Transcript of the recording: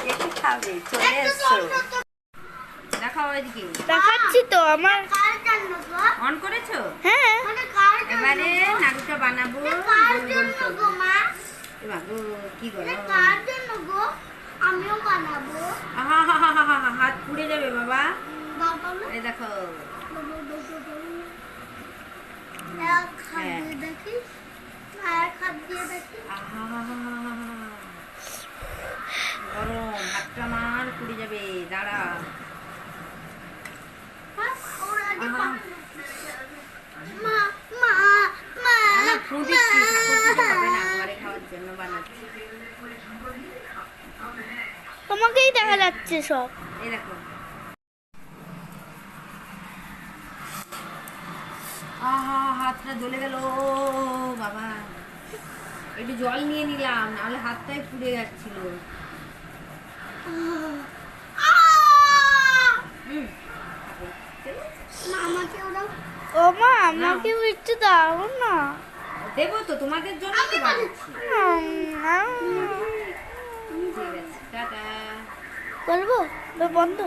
কে কি খাবে? চলে এসছো। দেখাও এদিকে। দেখাচ্ছি তো আমার। অন করেছো? হ্যাঁ। এবারে নাড়ুটা বানাবো গোল গোল করে। এবার গো কি গরম। আমিও বানাবো। হাত পুড়ে যাবে বাবা। এই দেখো। গরম হাতটা আমার পুড়ে যাবে, দাঁড়া। তোমাকেই দেখা যাচ্ছে সব। এই দেখো। হাতটা জ্বলে গেল বাবা। একটু জল নিয়ে নিলাম, নাহলে হাতটাই পুড়ে যাচ্ছিল। ও মা, আমাকে একটু দাও না। দেবো তো, তোমাদের জন্য তো বানাচ্ছি। ঠিক আছে, টাটা। বলবো বন্ধ।